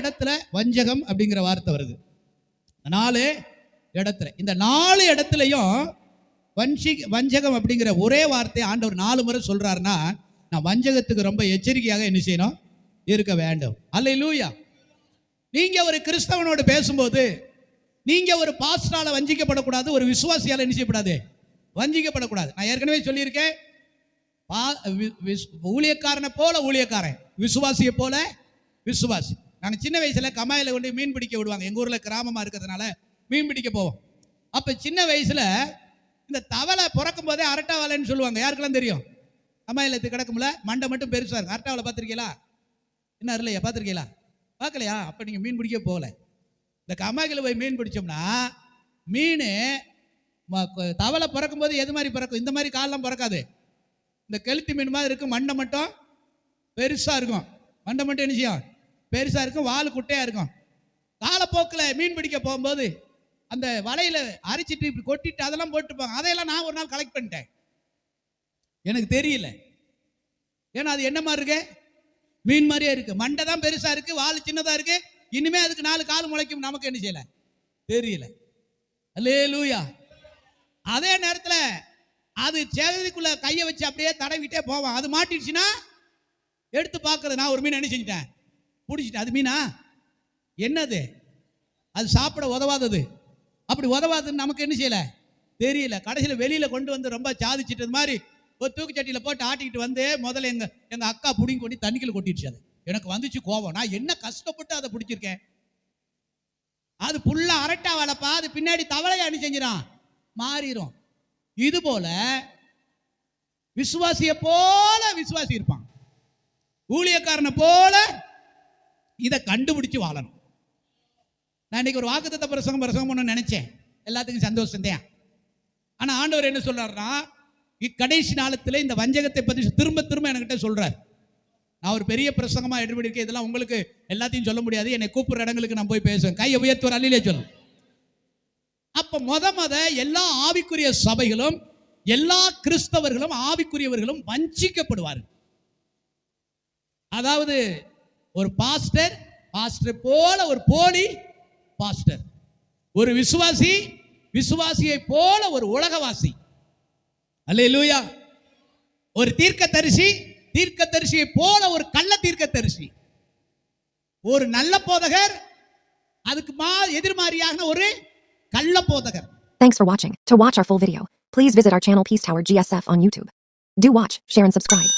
இடத்துல வஞ்சகம் அப்படிங்கிற வார்த்தை வருது. 4 இடத்துல, இந்த 4 இடத்துலையும் வஞ்சகம் அப்படிங்கிற ஒரே வார்த்தையை ஆண்டவர் 4 முறை சொல்றாருன்னா, நான் வஞ்சகத்துக்கு ரொம்ப எச்சரிக்கையாக என்ன செய்யணும், இருக்க வேண்டும். அல்லேலூயா. நீங்க ஒரு கிறிஸ்தவனோடு பேசும்போது நீங்க ஒரு பாஸ்டரால வஞ்சிக்கப்படக்கூடாது, ஒரு விசுவாசியால என்ன செய்யப்படாது, வஞ்சிக்கப்படக்கூடாது. நான் ஏற்கனவே சொல்லியிருக்கேன், ஊழியக்காரனை போல ஊழியக்காரன், விசுவாசியை போல விசுவாசி. நாங்கள் சின்ன வயசுல கமாயில கொண்டு மீன் பிடிக்க விடுவாங்க. எங்க ஊர்ல கிராமமா இருக்கிறதுனால மீன் பிடிக்க போவோம். அப்ப சின்ன வயசுல இந்த தவளை பிறக்கும் போதே அரட்டா வலைன்னு சொல்லுவாங்க. யாருக்கெல்லாம் தெரியும்? கமாயில கிடக்கும்ல, மண்டை மட்டும் பெருசா இருக்கும். அரட்டா வலை பார்த்திருக்கீங்களா? என்ன இல்லையா, பார்த்திருக்கீங்களா? பார்க்கலையா? அப்ப நீங்க மீன் பிடிக்க போகல. இந்த கமாயில போய் மீன் பிடிச்சோம்னா, மீன் தவளை பிறக்கும் போது எது மாதிரி பிறக்கும்? இந்த மாதிரி காலெல்லாம் பிறக்காது. இந்த கெளுத்தி மீன் மாதிரி இருக்கும். மண்டை மட்டும் பெருசா இருக்கும். மண்டை மட்டும் என்ன செய்யும், பெருசா இருக்கும். வால் குட்டையா இருக்கும். காலப்போக்கில் மீன் பிடிக்க போகும்போது அந்த வலையில அரிச்சிட்டு இப்படி கொட்டிட்டு அதெல்லாம் போட்டுப்பாங்க. அதையெல்லாம் நான் ஒரு நாள் கலெக்ட் பண்ணிட்டேன். எனக்கு தெரியல, ஏன்னா அது என்ன மாதிரி இருக்கு, மீன் மாதிரியே இருக்கு. மண்டை தான் பெருசா இருக்கு, வால் சின்னதா இருக்கு. இனிமே அதுக்கு 4 கால் முளைக்கும். நமக்கு என்ன செய்யல, தெரியல. அல்லேலூயா. அதே நேரத்தில் அது சேகரிக்குள்ள கையை வச்சு அப்படியே தடவிட்டே போவான். அது மாட்டிடுச்சுன்னா எடுத்து பார்க்கறது. நான் ஒரு மீன் என்ன செஞ்சிட்டேன், பிடிச்சிட்டேன். அது மீனா என்னது, அது சாப்பிட உதவாதது. அப்படி உதவாதுன்னு நமக்கு என்ன செய்யல, தெரியல. கடைசியில் வெளியில கொண்டு வந்து ரொம்ப சாதிச்சிட்டது மாதிரி ஒரு தூக்குச்சட்டியில போட்டு ஆட்டிக்கிட்டு வந்து முதல்ல எங்க அக்கா புடிங்கி கொண்டு தண்ணிக்குள்ள கொட்டிடுச்சு. அது எனக்கு வந்துச்சு கோபம். நான் என்ன கஷ்டப்பட்டு அதை பிடிச்சிருக்கேன். அது புல்லா அரட்டா வளப்பா, அது பின்னாடி தவளையை அணி செஞ்சிடான், மாறிடும். இது போல விசுவாசியை போல விசுவாசி இருப்பான், ஊழியக்காரனை போல இதை கண்டுபிடிச்சு வாழணும். நான் இன்னைக்கு ஒரு வாக்குத்தத்த பிரசங்கம் பண்ண நினைச்சேன். எல்லாத்துக்கும் சந்தோஷம் தான். ஆனா ஆண்டவர் என்ன சொல்றாருன்னா, இக்கடைசி நாளத்தில் இந்த வஞ்சகத்தை பற்றி திரும்ப திரும்ப என்கிட்ட சொல்றாரு. நான் ஒரு பெரிய பிரசங்கமா எடுபடிருக்கேன். இதெல்லாம் உங்களுக்கு எல்லாத்தையும் சொல்ல முடியாது. என்னை கூப்பிடுற இடங்களுக்கு நான் போய் பேசுவேன். கையை உயர்த்தி ஒரு அல்லிலே சொல்லும். அப்ப முத எல்லா ஆவிக்குரிய சபைகளும் எல்லா கிறிஸ்தவர்களும் ஆவிக்குரியவர்களும் வஞ்சிக்கப்படுவார்கள். அதாவது ஒரு பாஸ்டர் போல ஒரு போலி பாஸ்டர், ஒரு விசுவாசியை போல ஒரு உலகவாசி. அல்லேலூயா. ஒரு தீர்க்கதரிசியை போல ஒரு கள்ள தீர்க்கதரிசி, ஒரு நல்ல போதகர் அதுக்கு எதிர்மாறியான ஒரு கள்ள போதகர். Thanks for watching. To watch our full video, please visit our channel Peace Tower GSF on YouTube. Do watch, share and subscribe.